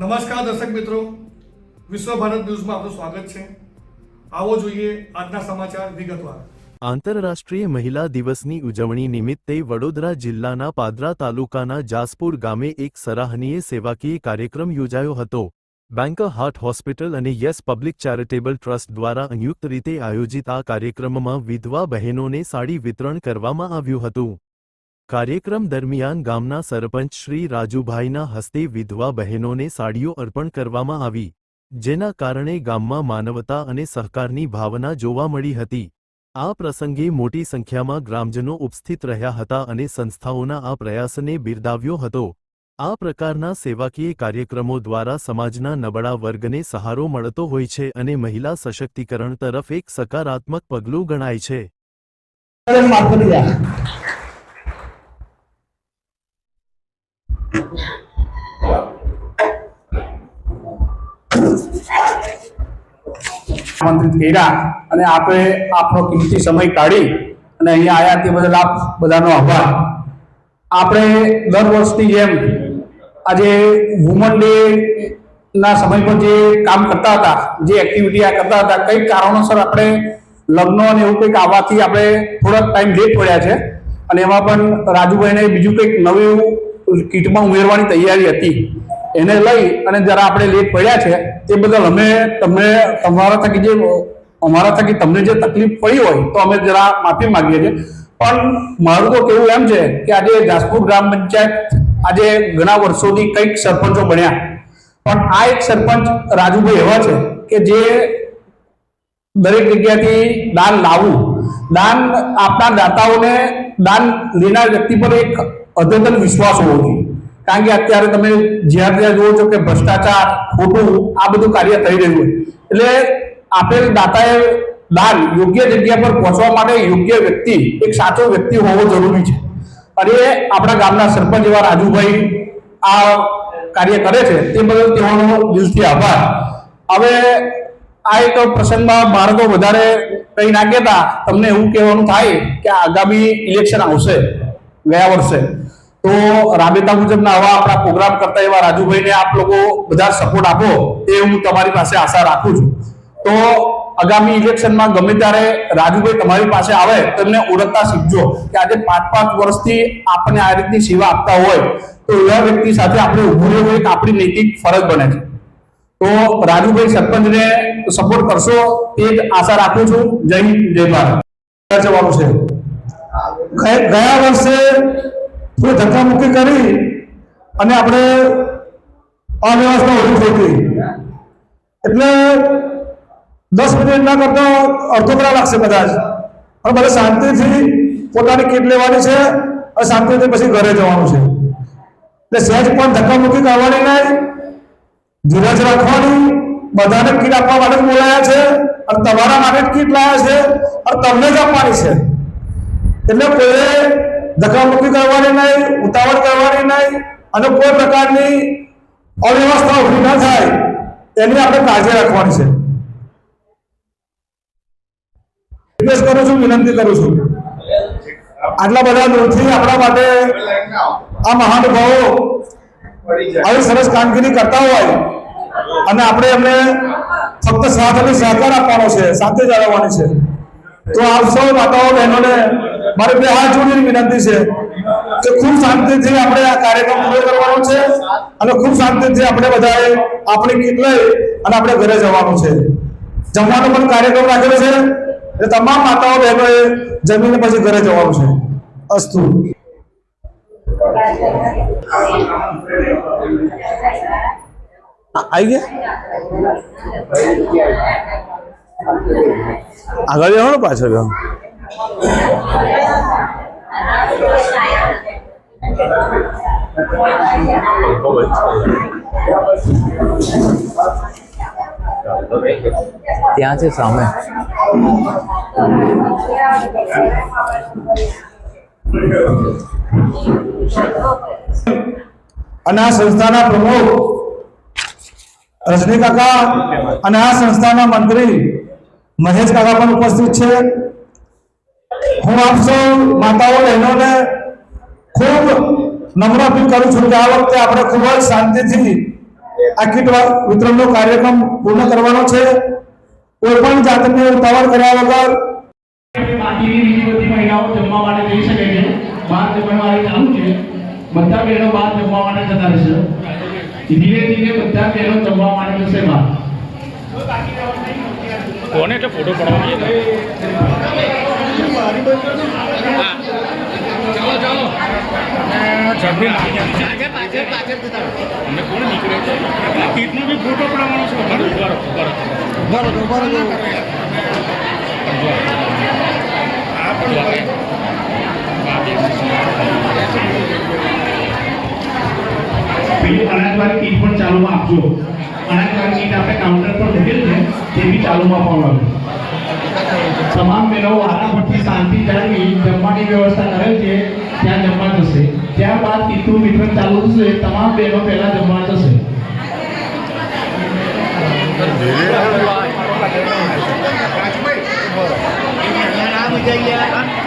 નમસ્કાર દર્શક મિત્રો, વિશ્વ ભારત ન્યૂઝમાં આપનું સ્વાગત છે। આવો જોઈએ આજના સમાચાર વિગતવાર। આંતરરાષ્ટ્રીય મહિલા દિવસની ઉજવણી નિમિત્તે વડોદરા જિલ્લાના પાદરા તાલુકાના જાસપુર ગામે એક સરાહનીય સેવાકીય કાર્યક્રમ યોજાયો હતો। બેન્કર હાર્ટ હોસ્પિટલ અને યસ પબ્લિક ચેરિટેબલ ટ્રસ્ટ દ્વારા સંયુક્ત રીતે આયોજિત આ કાર્યક્રમમાં વિધવા બહેનોને સાડી વિતરણ કરવામાં આવ્યું હતું। કાર્યક્રમ દરમિયાન ગામના સરપંચ શ્રી રાજુભાઈના હસ્તે વિધવા બહેનોને સાડીઓ અર્પણ કરવામાં આવી, જેના કારણે ગામમાં માનવતા અને સહકારની ભાવના જોવા મળી હતી। આ પ્રસંગે મોટી સંખ્યામાં ગ્રામજનો ઉપસ્થિત રહ્યા હતા અને સંસ્થાઓના આ પ્રયાસને બિરદાવ્યો હતો। આ પ્રકારના સેવાકીય કાર્યક્રમો દ્વારા સમાજના નબળા વર્ગને સહારો મળતો હોય છે અને મહિલા સશક્તિકરણ તરફ એક સકારાત્મક પગલું ગણાય છે। આમંત્રિત કર્યા અને આપે આપનો કિંમતી સમય કાઢી અને અહીંયા આવ્યા તે બદલ આપ બધાનો આભાર। આપણે દર વર્ષની જેમ આજે વુમન ડે ના સમય પર જે કામ કરતા હતા, જે એક્ટિવિટી આ કરતા હતા, કઈ કારણોસર આપણે લગ્ન અને એવું કંઈક આવવાથી આપણે થોડોક ટાઈમ લેટ પડ્યા છે અને એમાં પણ રાજુભાઈને બીજું કંઈક નવું કીટમાં ઉમેરવાની તૈયારી હતી, એને લઈ અને જરા આપણે લેટ પડ્યા છે તે બદલ અમે તમને અમારા થકી તમને જે તકલીફ પડી હોય તો અમે જરા માફી માંગીએ છીએ। પણ મારું તો કહેવું એમ છે કે આજે જાસપુર ગ્રામ પંચાયત આજે ઘણા વર્ષોથી કંઈક સરપંચો બન્યા, પણ આ એક સરપંચ રાજુભાઈ એવા છે કે જે દરેક જગ્યાથી દાન લાવવું, દાન આપના દાતાઓને દાન લેનાર વ્યક્તિ પર એક અદ્યતન વિશ્વાસ હોવો જોઈએ। કારણ કે અત્યારે તમે જ્યાં ત્યાં જુઓ છો કે ભ્રષ્ટાચાર, ખોટું આ બધું કાર્ય થઈ રહ્યું હોય, એટલે આપેલ દાતાએ દાન યોગ્ય જગ્યા પર પહોંચવા માટે યોગ્ય વ્યક્તિ, એક સાચો વ્યક્તિ હોવો જરૂરી છે અને આપણા ગામના સરપંચ એવા રાજુભાઈ આ કાર્ય કરે છે તે બદલ તેઓનો દિલથી આભાર। હવે આ એક પ્રસંગમાં મારે તો વધારે કંઈ ના કહેતા તમને એવું કહેવાનું થાય કે આગામી ઇલેક્શન આવશે ગયા વર્ષે, તો રાબેતા મુજબના આવા આપણા પ્રોગ્રામ કરતા એવા રાજુભાઈને આપ લોકો બધા સપોર્ટ આપો એ હું તમારી પાસે આશા રાખું છું। તો આગામી ઇલેક્શનમાં ગમે ત્યારે રાજુભાઈ તમારી પાસે આવે તો એમને ઓળખતા શીખજો કે આજે 5-5 વર્ષથી આપણને આ રીતની સેવા આપતા હોય તો એવા વ્યક્તિ સાથે આપણે ઊભું રહેવું એક આપણી નૈતિક ફરજ બને છે। તો રાજુભાઈ સરપંચને સપોર્ટ કરશો એ જ આશા રાખું છું। જય હિન્દ, જય ભારત। જવાનું છે ગયા વર્ષે થોડી ધક્કામુક્કી કરી અને આપણે અવ્યવસ્થા ઉભી થઈ ગઈ, એટલે 10 મિનિટ ના કરતા અડધો કલાક લાગશે કદાચ, અને બધા શાંતિથી પોતાની કીટ લેવાની છે અને શાંતિથી પછી ઘરે જવાનું છે। એટલે સહેજ પણ ધક્કામુક્કી કરવાની નહીં, ધીરજ રાખવાની। બધાને કીટ આપવા માટે જ બોલાયા છે અને તમારા માટે જ કીટ લાવ્યા છે અને તમને જ આપવાની છે, એટલે કોઈ ધક્કામુક્કી કરવાની નહીં, ઉતાવળ કરવાની નહીં અને કોઈ પ્રકારની અવ્યવસ્થા ઉભી ન થાય એની આપણે કાળજી રાખવાની છે। રિક્વેસ્ટ કરું છું, વિનંતી કરું છું, આટલા બધા દૂરથી આપણા માટે આ મહાનુભાવો આવી સરસ કામગીરી કરતા હોય અને આપણે એમને ફક્ત સાથ અને સહકાર આપવાનો છે, શાંતિ જાળવવાની છે। તો આપ સૌ માતાઓ બહેનોને મારી 2 હાથ જોડીને વિનંતી છે કે ખૂબ શાંતિથી આપણે આ કાર્યક્રમ પૂરો કરવાનો છે અને ખૂબ શાંતિથી આપણે બધાએ આપણી કીટ લઈ અને આપણે ઘરે જવાનું છે। જમવાનો પણ કાર્યક્રમ રાખેલો છે એટલે તમામ માતાઓ બહેનોએ જમીને પછી ઘરે જવાનું છે। અસ્તુ। આવી ગયા આગળ જવાનું, પાછળ જવાનું। ત્યાં છે સામે। અને આ સંસ્થાના પ્રમુખ રજની કાકા અને આ સંસ્થાના મંત્રી મહેશ કાકા પણ ઉપસ્થિત છે। હું આપ સૌ માતાઓ બહેનોને ખૂબ નમ્ર અપીલ કરું છું કે આ વખતે આપણે ખૂબ જ શાંતિથી આ કીટ વિતરણનો કાર્યક્રમ પૂર્ણ કરવાનો છે. કોઈ પણ જાતની ઉતાવળ કર્યા વગર બાકીની બીજી બધી મહિલાઓ જમવા માટે જઈ શકે છે. બહાર જમણવારી ચાલુ છે. બધા બહેનો બહાર જમવા માટે જતા રહેશે. ધીરે ધીરે બધા બહેનો જમવા માટે જશે બહાર. કોને એટલે ફોટો પડાવવાનો છે? અમને કોણ નીકળે છે? કીટનો બી ફોટો પડાવવાનો છે. પેલી અનાજવાળી કીટ પણ ચાલુમાં આપજો. અનાજવાળી કીટ આપણે કાઉન્ટર પર મૂકેલ છે તે બી ચાલુમાં પાવવાનું. તમામ બહેનો વારાફરતી શાંતિ જાળવી જમવાની વ્યવસ્થા કરેલ છે ત્યાં જમવા જશે. ત્યારબાદ કીટનું વિતરણ ચાલુ થશે. તમામ બહેનો પહેલા જમવા જશે. આ